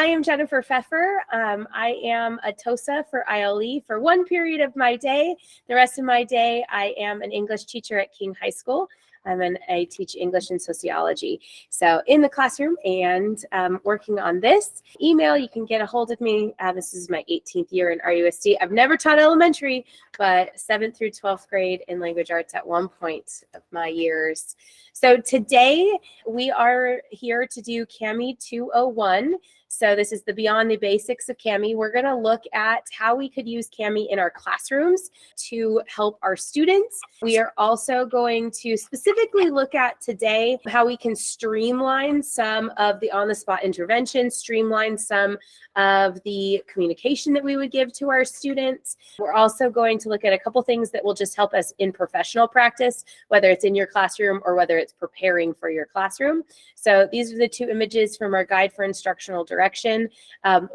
I am Jennifer Pfeffer. I am a TOSA for ILE for one period of my day. The rest of my day, I am an English teacher at King High School. I teach English and sociology. So in the classroom and working on this email, you can get a hold of me. This is my 18th year in RUSD. I've never taught elementary, but 7th through 12th grade in language arts at one point of my years. So today we are here to do CAMI 201. So this is the Beyond the Basics of CAMI. We're going to look at how we could use CAMI in our classrooms to help our students. We are also going to specifically look at today how we can streamline some of the on-the-spot interventions, streamline some of the communication that we would give to our students. We're also going to look at a couple things that will just help us in professional practice, whether it's in your classroom or whether it's preparing for your classroom. So these are the two images from our Guide for Instructional Direction.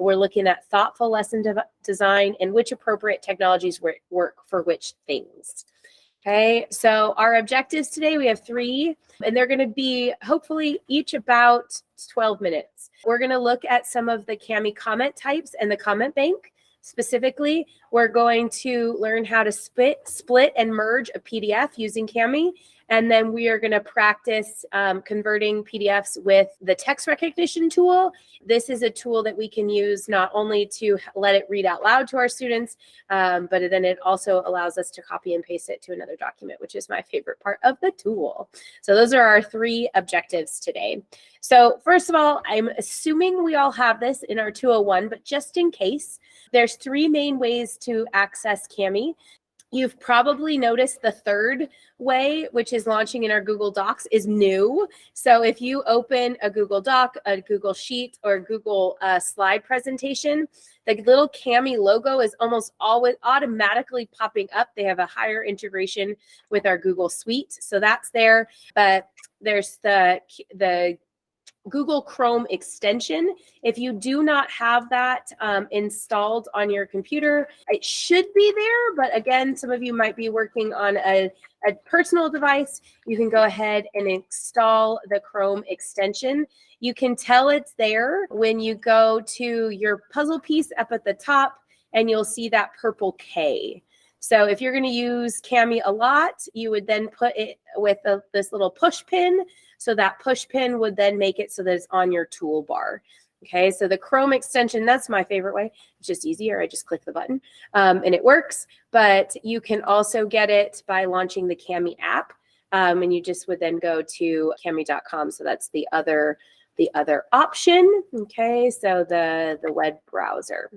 We're looking at thoughtful lesson design and which appropriate technologies work for which things. Okay, so our objectives today, we have 3, and they're going to be hopefully each about 12 minutes. We're going to look at some of the CAMI comment types and the comment bank. Specifically, we're going to learn how to split and merge a PDF using CAMI. And then we are going to practice converting PDFs with the text recognition tool. This is a tool that we can use not only to let it read out loud to our students, but then it also allows us to copy and paste it to another document, which is my favorite part of the tool. So those are our 3 objectives today. So first of all, I'm assuming we all have this in our 201, but just in case, there's 3 main ways to access CAMI. You've probably noticed the 3rd way, which is launching in our Google Docs, is new. So if you open a Google Doc, a Google Sheet, or a Google slide presentation, the little CAMI logo is almost always automatically popping up. They have a higher integration with our Google Suite, so that's there. But there's the Google Chrome extension. If you do not have that installed on your computer, it should be there. But again, some of you might be working on a personal device. You can go ahead and install the Chrome extension. You can tell it's there when you go to your puzzle piece up at the top, and you'll see that purple K. So if you're going to use CAMI a lot, you would then put it with this little push pin. So that push pin would then make it so that it's on your toolbar. Okay, so the Chrome extension, that's my favorite way. It's just easier. I just click the button and it works. But you can also get it by launching the CAMI app. And you just would then go to cami.com. So that's the other option. Okay, so the web browser.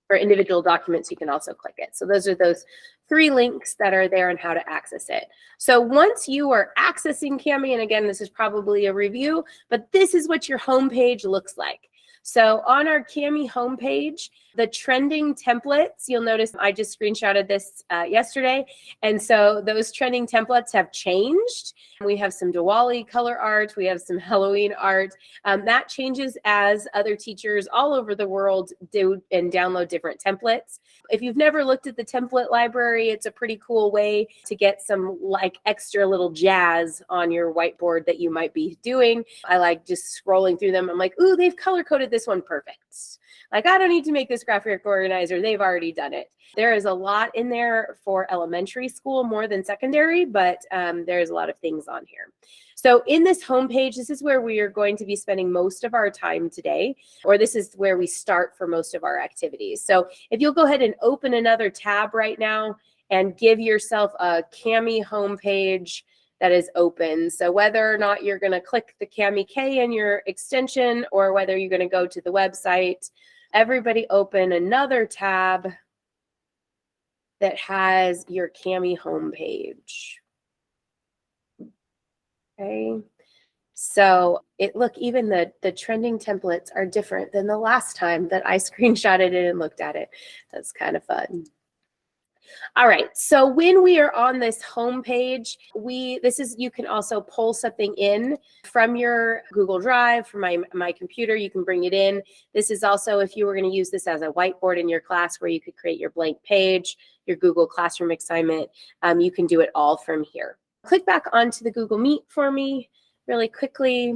For individual documents, you can also click it. So those are those 3 links that are there on how to access it. So once you are accessing CAMI, and again, this is probably a review, but this is what your homepage looks like. So on our CAMI homepage, the trending templates, you'll notice I just screenshotted this yesterday. And so those trending templates have changed. We have some Diwali color art. We have some Halloween art. That changes as other teachers all over the world do and download different templates. If you've never looked at the template library, it's a pretty cool way to get some like extra little jazz on your whiteboard that you might be doing. I like just scrolling through them. I'm like, ooh, they've color coded this one perfect. Like, I don't need to make this graphic organizer. They've already done it. There is a lot in there for elementary school more than secondary, but there's a lot of things on here. So in this homepage, this is where we are going to be spending most of our time today, or this is where we start for most of our activities. So if you'll go ahead and open another tab right now and give yourself a CAMI homepage that is open. So whether or not you're going to click the CAMI K in your extension or whether you're going to go to the website, everybody open another tab that has your CAMI homepage. Okay. So even the trending templates are different than the last time that I screenshotted it and looked at it. That's kind of fun. All right, so when we are on this home page, you can also pull something in from your Google Drive, from my computer, you can bring it in. This is also if you were going to use this as a whiteboard in your class where you could create your blank page, your Google Classroom assignment, you can do it all from here. Click back onto the Google Meet for me really quickly.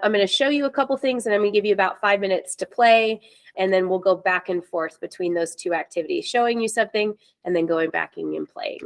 I'm going to show you a couple things and I'm going to give you about 5 minutes to play. And then we'll go back and forth between those two activities, showing you something and then going back and playing.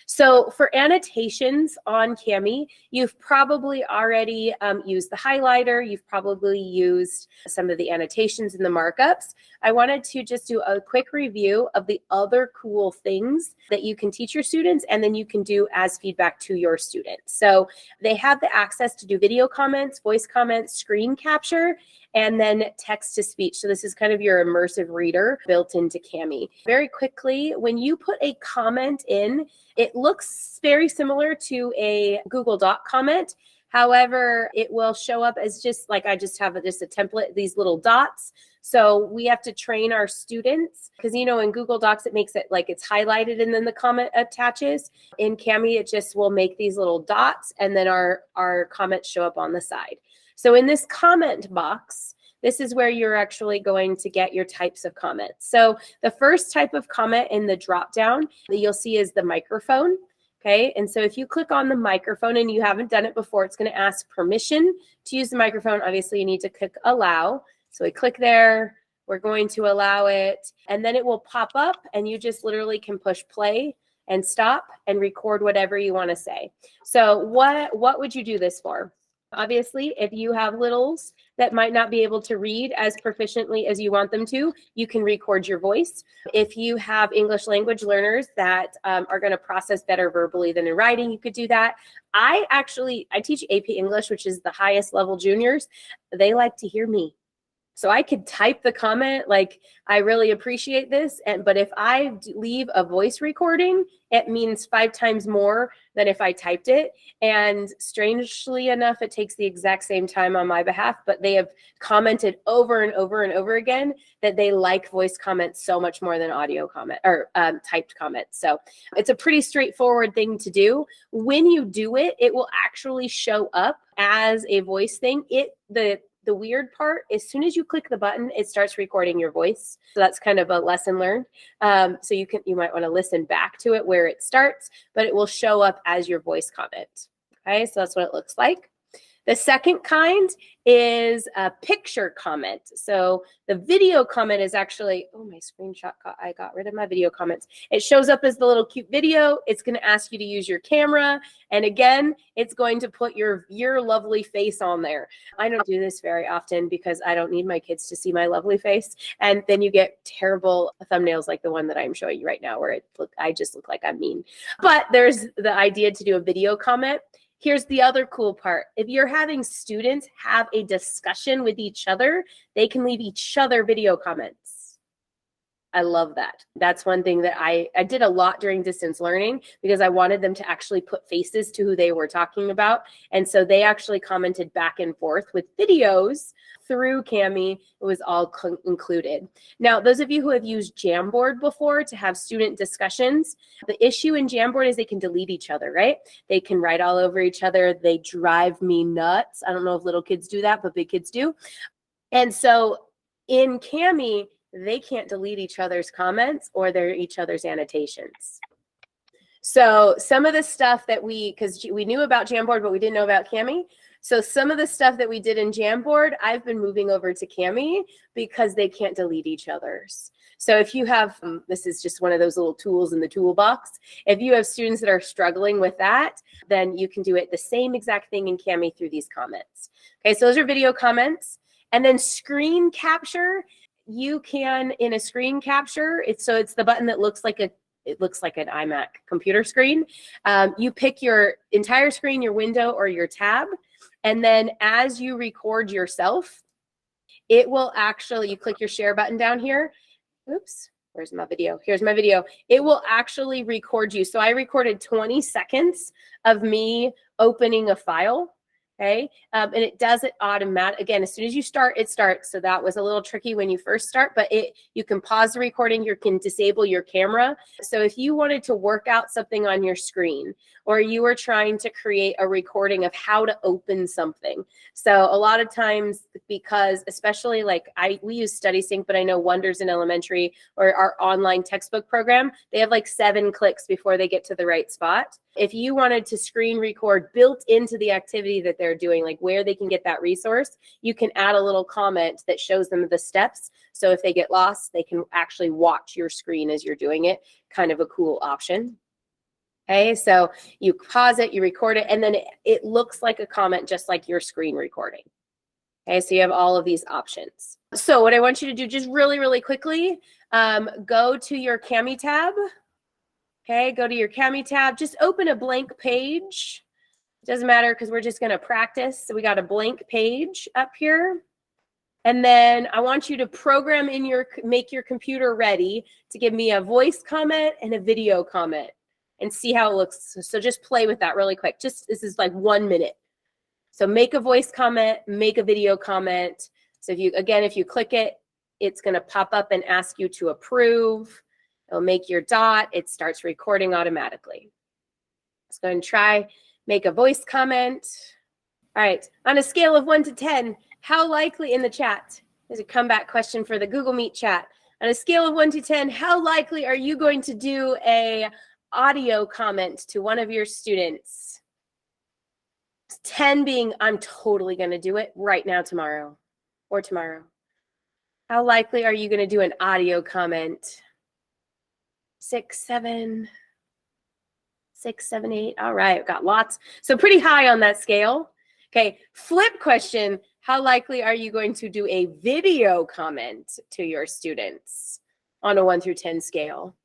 So for annotations on Kami, you've probably already used the highlighter. You've probably used some of the annotations and the markups. I wanted to just do a quick review of the other cool things that you can teach your students and then you can do as feedback to your students. So they have the access to do video comments, voice comments, screen capture, and then text to speech. So this is kind of your immersive reader built into Kami. Very quickly, when you put a comment in, it looks very similar to a Google Doc comment. However, it will show up as just like I just have just a template, these little dots. So we have to train our students because, you know, in Google Docs, it makes it like it's highlighted and then the comment attaches. In Kami, it just will make these little dots and then our comments show up on the side. So in this comment box, this is where you're actually going to get your types of comments. So the first type of comment in the dropdown that you'll see is the microphone. Okay, and so if you click on the microphone and you haven't done it before, it's going to ask permission to use the microphone. Obviously, you need to click allow. So we click there. We're going to allow it, and then it will pop up, and you just literally can push play and stop and record whatever you want to say. So what would you do this for? Obviously, if you have littles that might not be able to read as proficiently as you want them to, you can record your voice. If you have English language learners that are going to process better verbally than in writing, you could do that. I teach AP English, which is the highest level juniors. They like to hear me. So I could type the comment like, I really appreciate this. But if I leave a voice recording, it means 5 times more than if I typed it. And strangely enough, it takes the exact same time on my behalf, but they have commented over and over and over again that they like voice comments so much more than audio comment or typed comments. So it's a pretty straightforward thing to do. When you do it, it will actually show up as a voice thing. The weird part, as soon as you click the button, it starts recording your voice. So that's kind of a lesson learned. So you might want to listen back to it where it starts, but it will show up as your voice comment. Okay, so that's what it looks like. The second kind is a picture comment. So the video comment is actually, oh, my screenshot, I got rid of my video comments. It shows up as the little cute video. It's going to ask you to use your camera. And again, it's going to put your lovely face on there. I don't do this very often because I don't need my kids to see my lovely face. And then you get terrible thumbnails like the one that I'm showing you right now where I just look like I'm mean. But there's the idea to do a video comment. Here's the other cool part. If you're having students have a discussion with each other, they can leave each other video comments. I love that. That's one thing that I did a lot during distance learning because I wanted them to actually put faces to who they were talking about. And so they actually commented back and forth with videos through Kami. It was all included. Now, those of you who have used Jamboard before to have student discussions, the issue in Jamboard is they can delete each other, right? They can write all over each other. They drive me nuts. I don't know if little kids do that, but big kids do. And so in Kami, they can't delete each other's comments or each other's annotations. So some of the stuff that because we knew about Jamboard, but we didn't know about Kami. So some of the stuff that we did in Jamboard, I've been moving over to Kami because they can't delete each other's. So if you have, this is just one of those little tools in the toolbox. If you have students that are struggling with that, then you can do it the same exact thing in Kami through these comments. Okay, so those are video comments. And then screen capture. You can, in a screen capture, it's the button that looks like an iMac computer screen. You pick your entire screen, your window, or your tab. And then as you record yourself, it will actually, you click your share button down here. Oops, where's my video? Here's my video. It will actually record you. So I recorded 20 seconds of me opening a file. Okay, and it does it automatic. Again, as soon as you start, it starts. So that was a little tricky when you first start, but you can pause the recording. You can disable your camera. So if you wanted to work out something on your screen, or you were trying to create a recording of how to open something. So a lot of times, because especially we use StudySync, but I know Wonders in elementary or our online textbook program, they have like 7 clicks before they get to the right spot. If you wanted to screen record built into the activity that they're they're doing, like where they can get that resource, you can add a little comment that shows them the steps. So if they get lost, they can actually watch your screen as you're doing it. Kind of a cool option. Okay, so you pause it, you record it, and then it looks like a comment just like your screen recording. Okay, so you have all of these options. So what I want you to do just really, really quickly, go to your Kami tab. Okay, go to your Kami tab. Just open a blank page. It doesn't matter because we're just going to practice. So we got a blank page up here. And then I want you to program in make your computer ready to give me a voice comment and a video comment and see how it looks. So just play with that really quick. This is like 1 minute. So make a voice comment, make a video comment. So if you click it, it's going to pop up and ask you to approve. It'll make your dot. It starts recording automatically. Let's go ahead and try make a voice comment. All right. On a scale of 1 to 10, how likely in the chat? There's a comeback question for the Google Meet chat. On a scale of 1 to 10, how likely are you going to do a audio comment to one of your students? 10 being, I'm totally going to do it right now, tomorrow, or tomorrow. How likely are you going to do an audio comment? 6, 7, 6, 7, 8. All right, got lots. So pretty high on that scale. Okay, flip question. How likely are you going to do a video comment to your students on a 1 through 10 scale?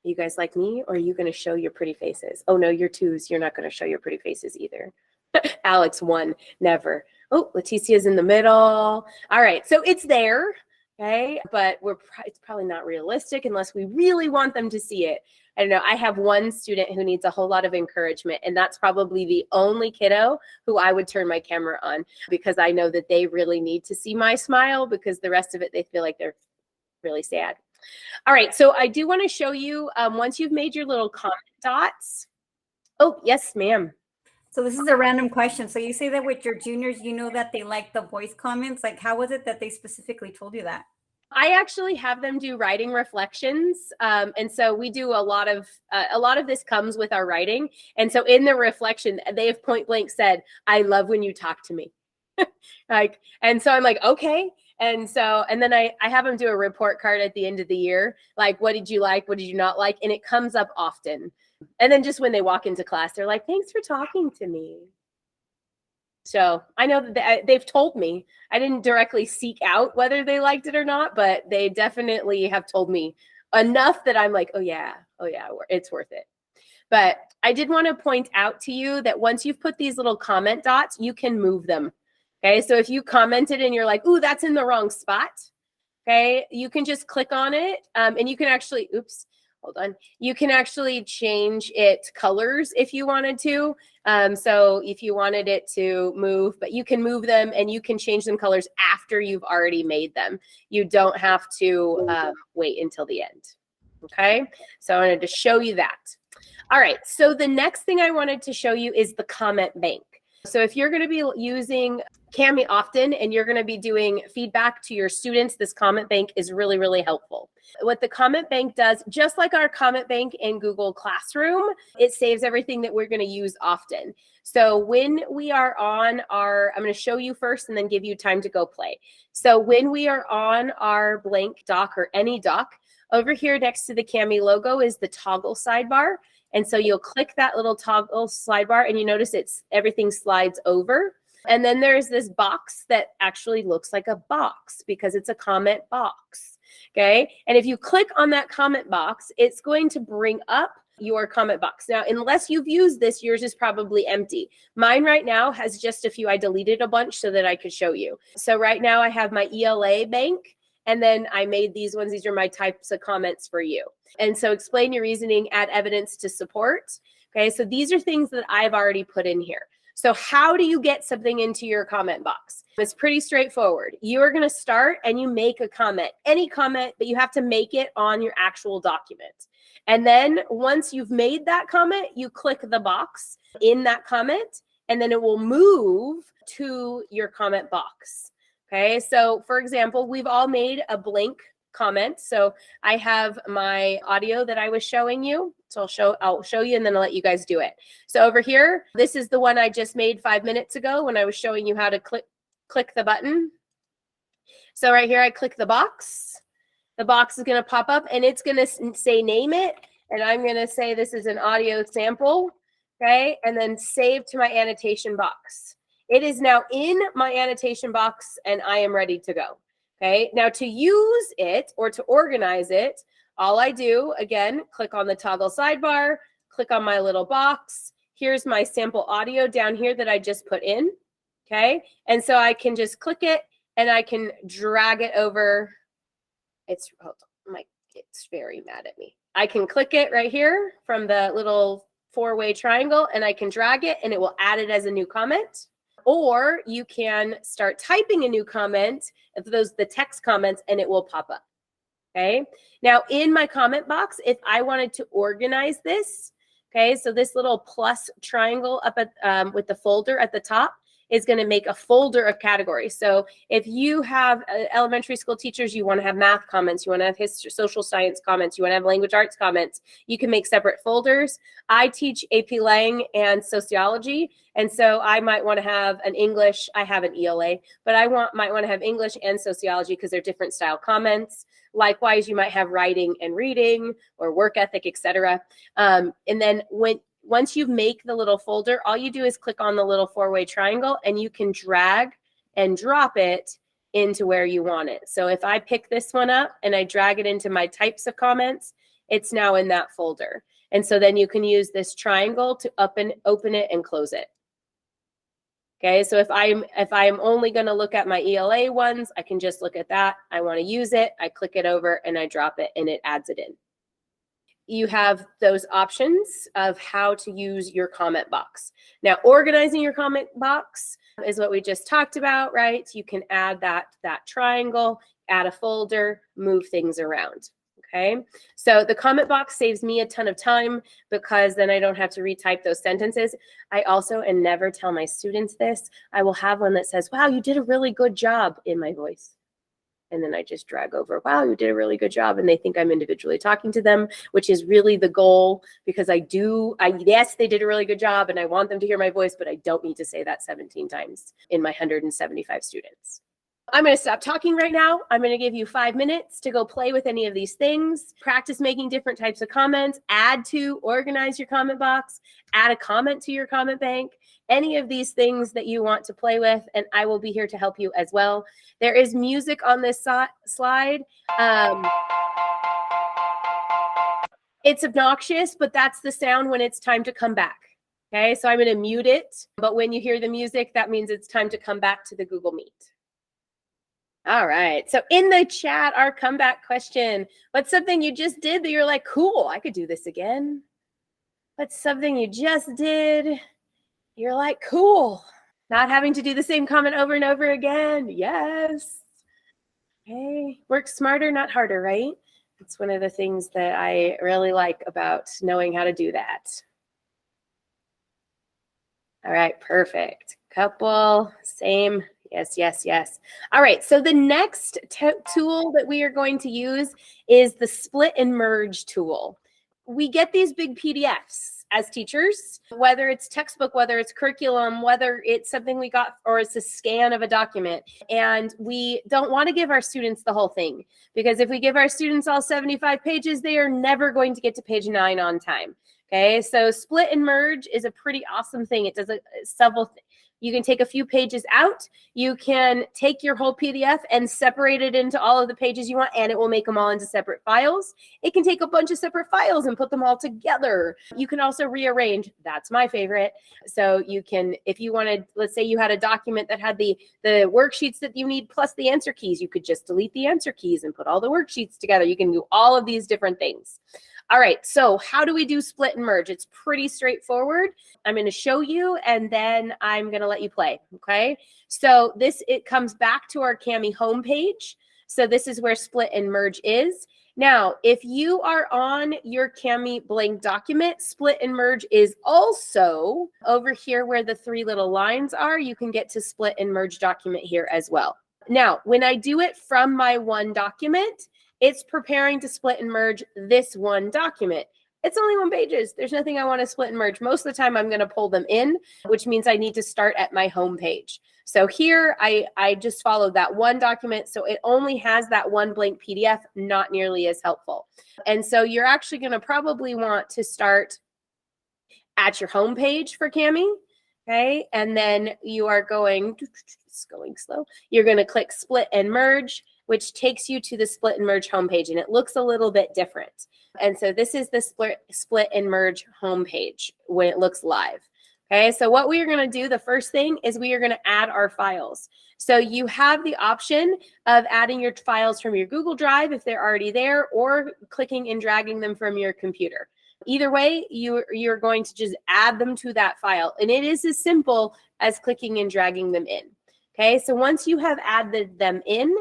You guys like me, or are you going to show your pretty faces? Oh, no, you're 2s. You're not going to show your pretty faces either. Alex, 1, never. Oh, Leticia's in the middle. All right, so it's there. Okay, but it's probably not realistic unless we really want them to see it. I don't know. I have one student who needs a whole lot of encouragement, and that's probably the only kiddo who I would turn my camera on because I know that they really need to see my smile because the rest of it, they feel like they're really sad. All right, so I do want to show you once you've made your little comment dots. Oh, yes, ma'am. So this is a random question. So you say that with your juniors, you know that they like the voice comments. Like, how was it that they specifically told you that? I actually have them do writing reflections. And so we do a lot of this comes with our writing. And so in the reflection, they have point blank said, I love when you talk to me. And so I'm like, okay. And then I have them do a report card at the end of the year. Like, what did you like? What did you not like? And it comes up often. And then just when they walk into class, they're like, thanks for talking to me. So I know that they've told me. I didn't directly seek out whether they liked it or not, but they definitely have told me enough that I'm like, oh yeah, it's worth it. But I did want to point out to you that once you've put these little comment dots, you can move them. Okay, so if you commented and you're like, ooh, that's in the wrong spot, okay, you can just click on it and you can actually, hold on. You can actually change it colors if you wanted to. So if you wanted it to move, but you can move them and you can change them colors after you've already made them. You don't have to wait until the end. Okay, so I wanted to show you that. All right, so the next thing I wanted to show you is the comment bank. So if you're going to be using Kami often and you're going to be doing feedback to your students, this comment bank is really, really helpful. What the comment bank does, just like our comment bank in Google Classroom, it saves everything that we're going to use often. So when we are on I'm going to show you first and then give you time to go play. So when we are on our blank doc or any doc, over here next to the Kami logo is the toggle sidebar. And so you'll click that little toggle sidebar and you notice everything slides over. And then there's this box that actually looks like a box because it's a comment box. Okay. And if you click on that comment box, it's going to bring up your comment box. Now, unless you've used this, yours is probably empty. Mine right now has just a few. I deleted a bunch so that I could show you. So right now I have my ELA bank. And then I made these ones. These are my types of comments for you. And so explain your reasoning, add evidence to support. Okay, so these are things that I've already put in here. So how do you get something into your comment box? It's pretty straightforward. You are going to start and you make a comment, any comment, but you have to make it on your actual document. And then once you've made that comment, you click the box in that comment, and then it will move to your comment box. Okay, so for example, we've all made a blank comments. So I have my audio that I was showing you. So I'll show you and then I'll let you guys do it. So over here, this is the one I just made 5 minutes ago when I was showing you how to click the button. So right here, I click the box. The box is going to pop up and it's going to say name it. And I'm going to say this is an audio sample, okay? And then save to my annotation box. It is now in my annotation box and I am ready to go, okay? Now to use it or to organize it, all I do, again, click on the toggle sidebar, click on my little box. Here's my sample audio down here that I just put in, okay? And so I can just click it and I can drag it over. It's very mad at me. I can click it right here from the little 4-way triangle and I can drag it and it will add it as a new comment. Or you can start typing a new comment, if those the text comments, and it will pop up. Okay. Now in my comment box, if I wanted to organize this, okay, so this little plus triangle up at with the folder at the top is going to make a folder of categories. So if you have elementary school teachers, you want to have math comments, you want to have history, social science comments, you want to have language arts comments, you can make separate folders. I teach AP Lang and sociology. And so I might want to have an English, I have an ELA, but might want to have English and sociology because they're different style comments. Likewise, you might have writing and reading or work ethic, etc. And then once you make the little folder, all you do is click on the little 4-way triangle and you can drag and drop it into where you want it. So if I pick this one up and I drag it into my types of comments, it's now in that folder. And so then you can use this triangle to open it and close it. Okay, so if I'm only going to look at my ELA ones, I can just look at that. I want to use it. I click it over and I drop it and it adds it in. You have those options of how to use your comment box. Now, organizing your comment box is what we just talked about, right? You can add that triangle, add a folder, move things around. Okay, so the comment box saves me a ton of time because then I don't have to retype those sentences. I also, and never tell my students this, I will have one that says, wow, you did a really good job in my voice. And then I just drag over, wow, you did a really good job. And they think I'm individually talking to them, which is really the goal because yes, they did a really good job and I want them to hear my voice, but I don't need to say that 17 times in my 175 students. I'm going to stop talking right now. I'm going to give you 5 minutes to go play with any of these things, practice making different types of comments, add to, organize your comment box, add a comment to your comment bank, any of these things that you want to play with, and I will be here to help you as well. There is music on this slide. It's obnoxious, but that's the sound when it's time to come back. Okay, so I'm going to mute it, but when you hear the music, that means it's time to come back to the Google Meet. All right. So in the chat, our comeback question, what's something you just did that you're like, cool, I could do this again? What's something you just did? You're like, cool. Not having to do the same comment over and over again. Yes. Okay. Work smarter, not harder, right? It's one of the things that I really like about knowing how to do that. All right. Perfect. Couple, same. Yes, yes, yes. All right, so the next tool that we are going to use is the split and merge tool. We get these big PDFs as teachers, whether it's textbook, whether it's curriculum, whether it's something we got or it's a scan of a document. And we don't want to give our students the whole thing because if we give our students all 75 pages, they are never going to get to page 9 on time. Okay, so split and merge is a pretty awesome thing. It does several things. You can take a few pages out. You can take your whole PDF and separate it into all of the pages you want, and it will make them all into separate files. It can take a bunch of separate files and put them all together. You can also rearrange. That's my favorite. So you can, if you wanted, let's say you had a document that had the worksheets that you need plus the answer keys, you could just delete the answer keys and put all the worksheets together. You can do all of these different things. All right, so how do we do split and merge? It's pretty straightforward. I'm going to show you, and then I'm going to let you play, okay? So it comes back to our Kami homepage. So this is where split and merge is. Now, if you are on your Kami blank document, split and merge is also over here where the 3 little lines are. You can get to split and merge document here as well. Now, when I do it from my one document, it's preparing to split and merge this one document. It's only 1 page. There's nothing I want to split and merge. Most of the time I'm going to pull them in, which means I need to start at my home page. So here I just followed that one document. So it only has that one blank PDF, not nearly as helpful. And so you're actually going to probably want to start at your home page for Kami. Okay. And then you are going, it's going slow. You're going to click split and merge, which takes you to the split and merge homepage. And it looks a little bit different. And so this is the split and merge homepage when it looks live. Okay, so what we are going to do, the first thing is we are going to add our files. So you have the option of adding your files from your Google Drive if they're already there, or clicking and dragging them from your computer. Either way, you're going to just add them to that file. And it is as simple as clicking and dragging them in. Okay, so once you have added them in,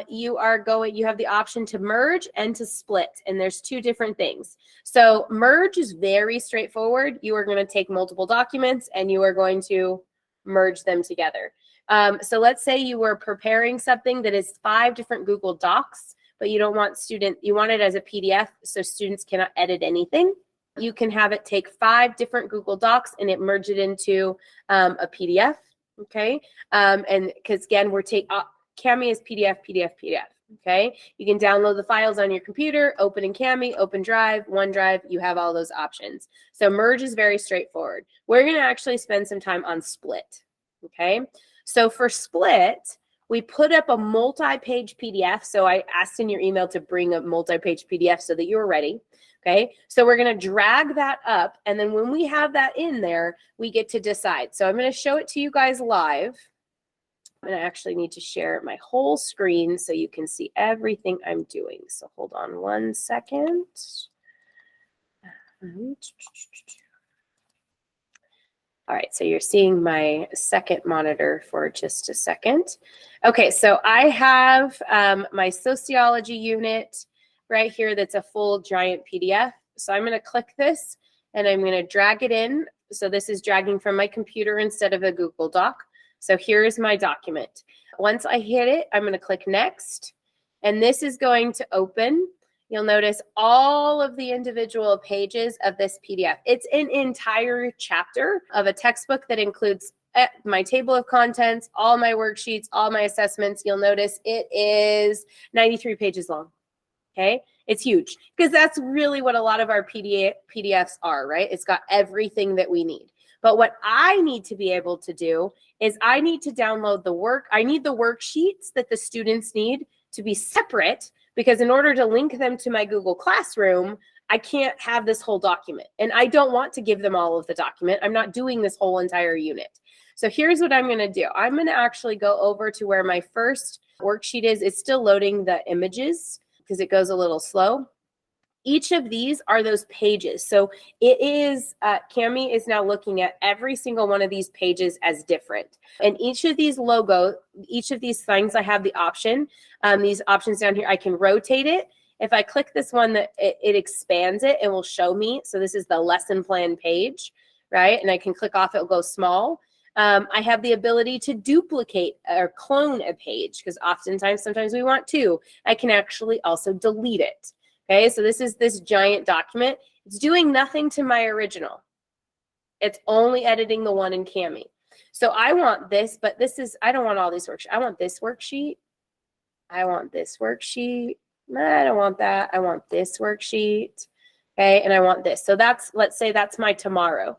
you have the option to merge and to split, and there's 2 different things. So merge is very straightforward. You are going to take multiple documents and you are going to merge them together. So let's say you were preparing something that is 5 different Google Docs, but you don't want you want it as a PDF so students cannot edit anything. You can have it take 5 different Google Docs and it merge it into a PDF. Okay, and because again, we're Kami is PDF, PDF, PDF. Okay, you can download the files on your computer, open in Kami, open Drive, OneDrive. You have all those options. So merge is very straightforward. We're going to actually spend some time on split. Okay, so for split, we put up a multi-page PDF. So I asked in your email to bring a multi-page PDF so that you were ready. Okay, so we're going to drag that up. And then when we have that in there, we get to decide. So I'm going to show it to you guys live. And I actually need to share my whole screen so you can see everything I'm doing. So hold on 1 second. All right, so you're seeing my second monitor for just a second. Okay, so I have my sociology unit right here that's a full giant PDF. So I'm going to click this and I'm going to drag it in. So this is dragging from my computer instead of a Google Doc. So here's my document. Once I hit it, I'm going to click next, and this is going to open. You'll notice all of the individual pages of this PDF. It's an entire chapter of a textbook that includes my table of contents, all my worksheets, all my assessments. You'll notice it is 93 pages long. Okay, it's huge because that's really what a lot of our PDFs are, right? It's got everything that we need. But what I need to be able to do is I need to download the work. I need the worksheets that the students need to be separate, because in order to link them to my Google Classroom, I can't have this whole document. And I don't want to give them all of the document. I'm not doing this whole entire unit. So here's what I'm going to do. I'm going to actually go over to where my first worksheet is. It's still loading the images because it goes a little slow. Each of these are those pages. So it is, Kami is now looking at every single one of these pages as different. And each of these each of these things, I have the option, these options down here, I can rotate it. If I click this one, it expands it and will show me. So this is the lesson plan page, right? And I can click off, it will go small. I have the ability to duplicate or clone a page because sometimes we want to. I can actually also delete it. Okay, so this is this giant document. It's doing nothing to my original. It's only editing the one in Kami. So I want this, but I don't want all these worksheets. I want this worksheet. I want this worksheet. I don't want that. I want this worksheet. Okay, and I want this. So let's say that's my tomorrow.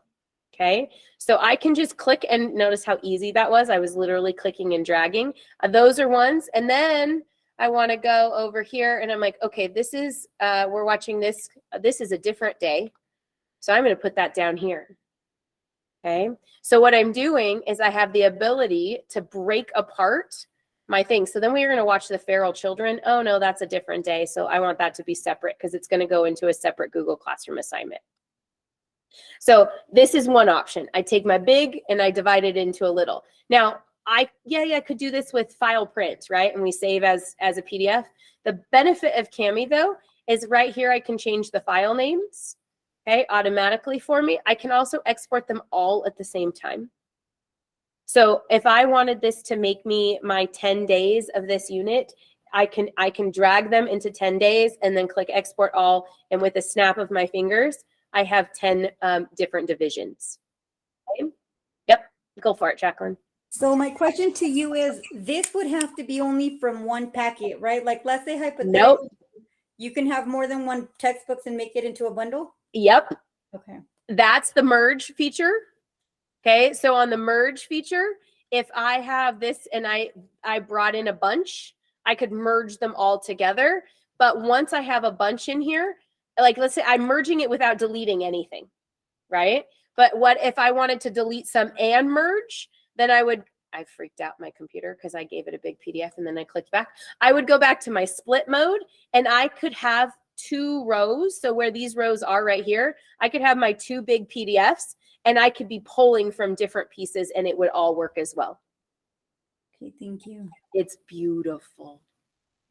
Okay, so I can just click and notice how easy that was. I was literally clicking and dragging. Those are ones. And then I want to go over here and I'm like, okay, we're watching this. This is a different day. So I'm going to put that down here. Okay. So what I'm doing is I have the ability to break apart my things. So then we are going to watch the feral children. Oh no, that's a different day. So I want that to be separate because it's going to go into a separate Google Classroom assignment. So this is one option. I take my big and I divide it into a little. Now, I could do this with file print, right? And we save as a PDF. The benefit of Kami, though, is right here I can change the file names, okay, automatically for me. I can also export them all at the same time. So if I wanted this to make me my 10 days of this unit, I can drag them into 10 days and then click export all. And with a snap of my fingers, I have 10 different divisions. Okay? Yep. Go for it, Jacqueline. So my question to you is, this would have to be only from one packet, right? Like, let's say hypothetically, Nope. you can have more than one textbooks and make it into a bundle? Yep. Okay. That's the merge feature. Okay. So on the merge feature, if I have this and I brought in a bunch, I could merge them all together. But once I have a bunch in here, like let's say I'm merging it without deleting anything, right? But what if I wanted to delete some and merge, then I freaked out my computer because I gave it a big PDF and then I clicked back. I would go back to my split mode and I could have 2 rows. So where these rows are right here, I could have my 2 big PDFs and I could be pulling from different pieces and it would all work as well. Okay, thank you. It's beautiful.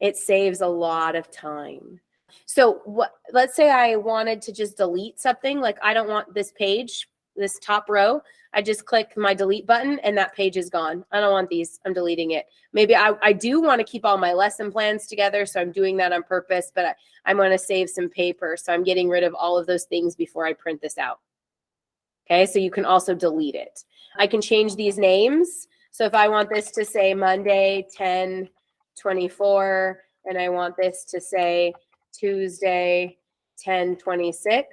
It saves a lot of time. So let's say I wanted to just delete something, like I don't want this page, this top row. I just click my delete button and that page is gone. I don't want these. I'm deleting it. Maybe I do want to keep all my lesson plans together, so I'm doing that on purpose, but I'm going to save some paper. So I'm getting rid of all of those things before I print this out. Okay, so you can also delete it. I can change these names. So if I want this to say Monday 10/24 and I want this to say Tuesday 10/26,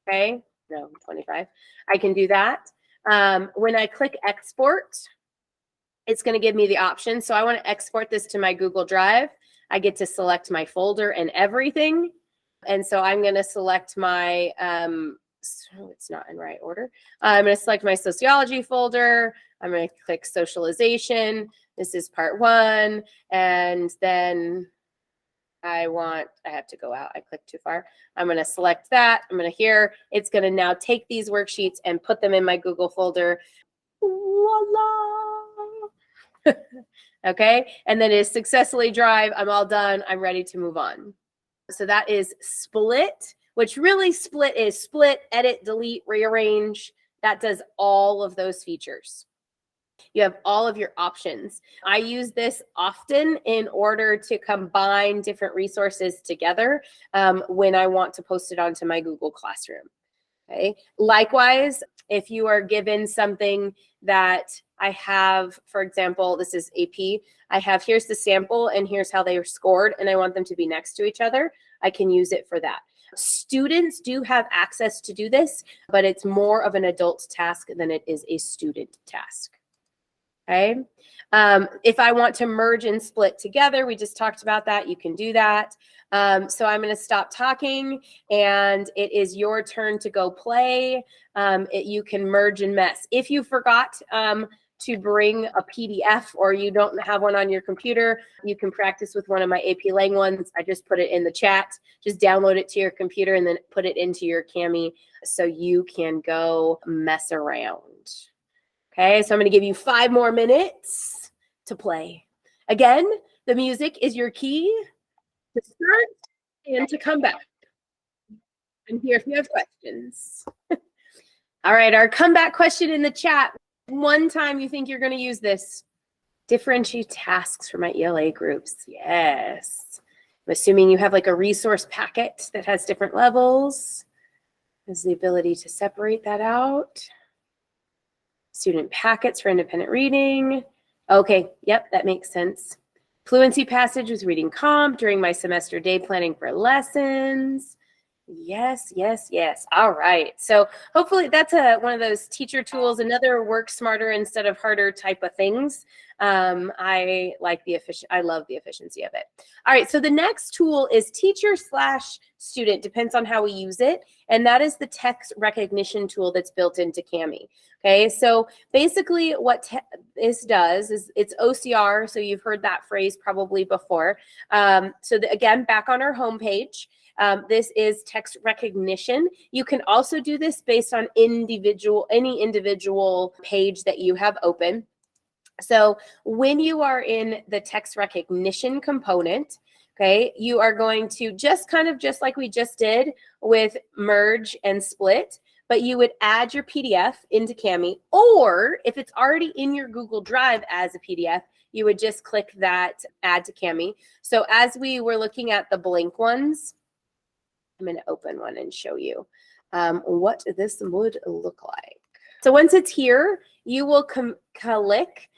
okay, no, 25, I can do that. When I click export, it's going to give me the option. So I want to export this to my Google Drive. I get to select my folder and everything. And so I'm going to select my, it's not in right order. I'm going to select my sociology folder. I'm going to click socialization. This is part 1. And then I have to go out. I clicked too far. I'm going to select that. I'm going to here. It's going to now take these worksheets and put them in my Google folder. Voila. Okay. And then it's successfully drive. I'm all done. I'm ready to move on. So that is split, which really split is split, edit, delete, rearrange. That does all of those features. You have all of your options. I use this often in order to combine different resources together when I want to post it onto my Google Classroom. Okay. Likewise, if you are given something that I have, for example, this is AP, I have here's the sample and here's how they were scored, and I want them to be next to each other, I can use it for that. Students do have access to do this, but it's more of an adult task than it is a student task. Okay. If I want to merge and split together, we just talked about that. You can do that. So I'm going to stop talking and it is your turn to go play. You can merge and mess. If you forgot to bring a PDF or you don't have one on your computer, you can practice with one of my AP Lang ones. I just put it in the chat. Just download it to your computer and then put it into your Kami so you can go mess around. Okay, so I'm going to give you 5 more minutes to play. Again, the music is your key to start and to come back. I'm here if you have questions. All right, our comeback question in the chat. One time you think you're going to use this. Differentiate tasks for my ELA groups. Yes. I'm assuming you have like a resource packet that has different levels. There's the ability to separate that out. Student packets for independent reading. Okay, yep, that makes sense. Fluency passage with reading comp during my semester day planning for lessons. Yes, yes, yes. All right. So hopefully that's one of those teacher tools, another work smarter instead of harder type of things. I love the efficiency of it. All right. So the next tool is teacher/student, depends on how we use it. And that is the text recognition tool that's built into Kami. Okay. So basically what this does is it's OCR. So you've heard that phrase probably before. Again, back on our homepage, this is text recognition. You can also do this based on any individual page that you have open. So when you are in the text recognition component, okay, you are going to just like we just did with merge and split, but you would add your PDF into Kami, or if it's already in your Google Drive as a PDF, you would just click that add to Kami. So as we were looking at the blank ones, I'm going to open one and show you what this would look like. So once it's here, you will click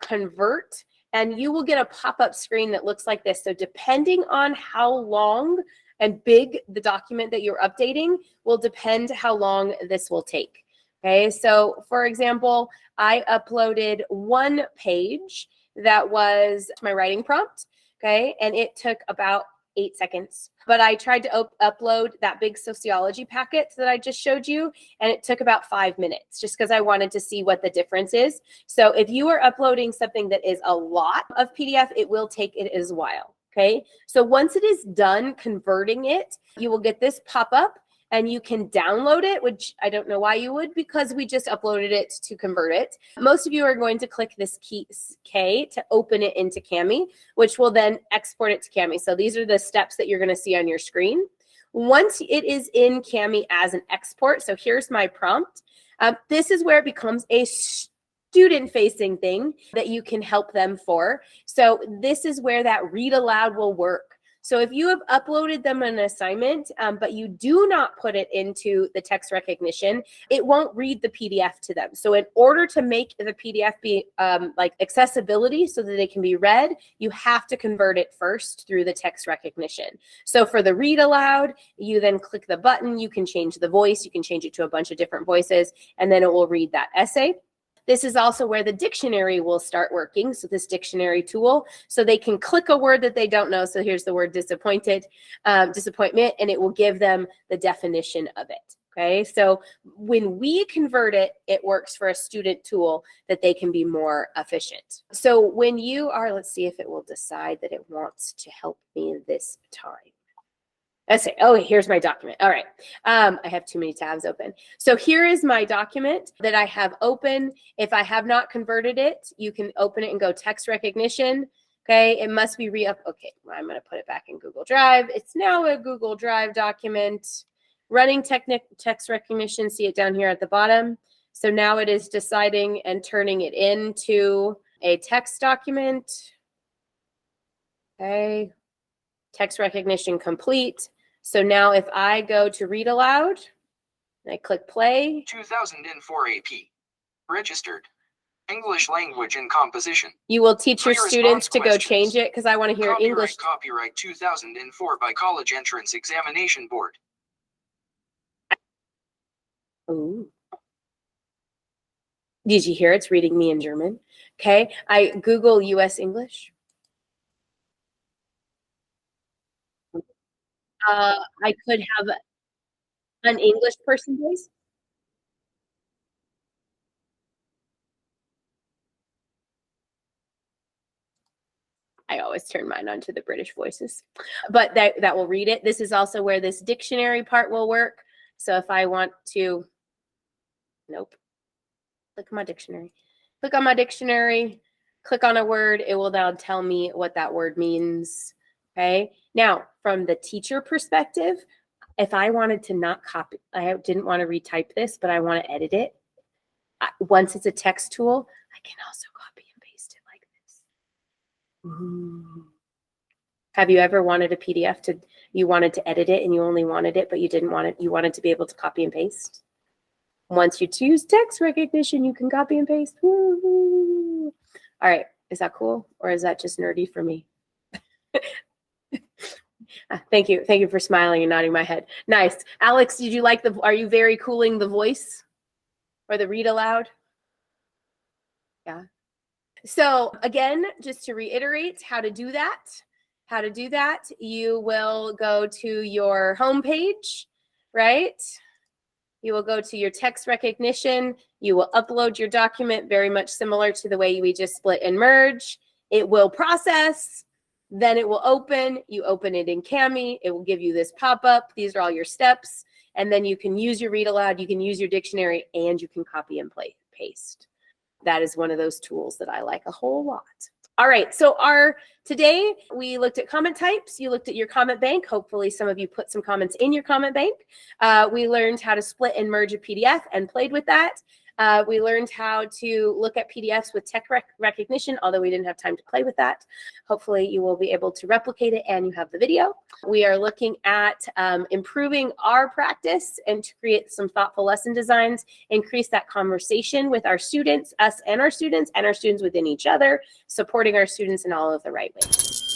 convert, and you will get a pop-up screen that looks like this. So depending on how long and big the document that you're updating will depend how long this will take. Okay, so for example, I uploaded one page that was my writing prompt, okay, and it took about 8 seconds. But I tried to upload that big sociology packet that I just showed you, and it took about 5 minutes just because I wanted to see what the difference is. So if you are uploading something that is a lot of PDF, it will take it as a while. Okay, so once it is done converting it, you will get this pop up and you can download it, which I don't know why you would, because we just uploaded it to convert it. Most of you are going to click this key K to open it into Kami, which will then export it to Kami. So these are the steps that you're going to see on your screen. Once it is in Kami as an export, so here's my prompt. This is where it becomes a student-facing thing that you can help them for. So this is where that read aloud will work. So if you have uploaded them an assignment, but you do not put it into the text recognition, it won't read the PDF to them. So in order to make the PDF be like accessibility so that they can be read, you have to convert it first through the text recognition. So for the read aloud, you then click the button, you can change the voice, you can change it to a bunch of different voices, and then it will read that essay. This is also where the dictionary will start working. So this dictionary tool, so they can click a word that they don't know. So here's the word disappointment, and it will give them the definition of it. Okay, so when we convert it, it works for a student tool that they can be more efficient. So when you are, let's see if it will decide that it wants to help me this time. Essay. Oh, here's my document. All right. I have too many tabs open. So here is my document that I have open. If I have not converted it, you can open it and go text recognition. Okay. It must be re-up. Okay. I'm going to put it back in Google Drive. It's now a Google Drive document. Running text recognition. See it down here at the bottom. So now it is deciding and turning it into a text document. Okay. Text recognition complete. So now if I go to read aloud, and I click play. 2004 AP. Registered. English language and composition. You will teach your students to go questions. change it because I want to hear English. Copyright 2004 by College Entrance Examination Board. Ooh. Did you hear it's reading me in German? Okay. I Google US English. I could have an English person voice. I always turn mine on to the British voices, but that will read it. This is also where this dictionary part will work. So if I want to, nope, click on my dictionary. Click on my dictionary, click on a word. It will now tell me what that word means. Okay. Now, from the teacher perspective, if I wanted to not copy, I didn't want to retype this, but I want to edit it. Once it's a text tool, I can also copy and paste it like this. Ooh. Have you ever wanted a PDF you wanted to edit it and you only wanted it, but you didn't want it, you wanted to be able to copy and paste? Once you choose text recognition, you can copy and paste. Woo-hoo. All right. Is that cool? Or is that just nerdy for me? Thank you. Thank you for smiling and nodding my head. Nice. Alex, did you like are you very cooling the voice or the read aloud? Yeah. So again, just to reiterate how to do that, you will go to your home page, right? You will go to your text recognition. You will upload your document, very much similar to the way we just split and merge. It will process. Then it will open. You open it in Kami. It will give you this pop-up. These are all your steps. And then you can use your read aloud. You can use your dictionary, and you can copy and paste. That is one of those tools that I like a whole lot. All right. So today we looked at comment types. You looked at your comment bank. Hopefully some of you put some comments in your comment bank. We learned how to split and merge a PDF and played with that. We learned how to look at PDFs with tech recognition, although we didn't have time to play with that. Hopefully you will be able to replicate it and you have the video. We are looking at improving our practice and to create some thoughtful lesson designs, increase that conversation with our students, us and our students within each other, supporting our students in all of the right ways.